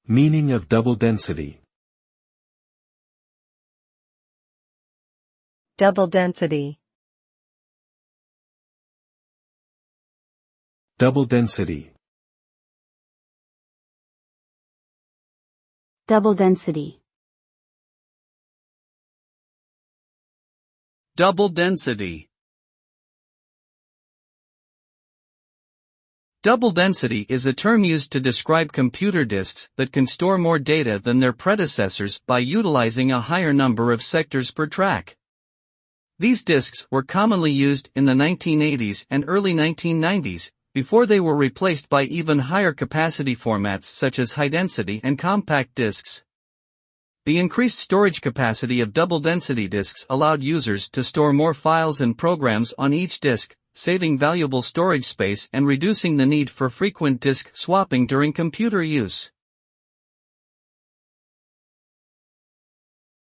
Meaning of double density. Double density. Double density. Double density. Double density. Double density is a term used to describe computer disks that can store more data than their predecessors by utilizing a higher number of sectors per track. These disks were commonly used in the 1980s and early 1990s, before they were replaced by even higher capacity formats such as high-density and compact disks. The increased storage capacity of double-density disks allowed users to store more files and programs on each disk, saving valuable storage space and reducing the need for frequent disk swapping during computer use.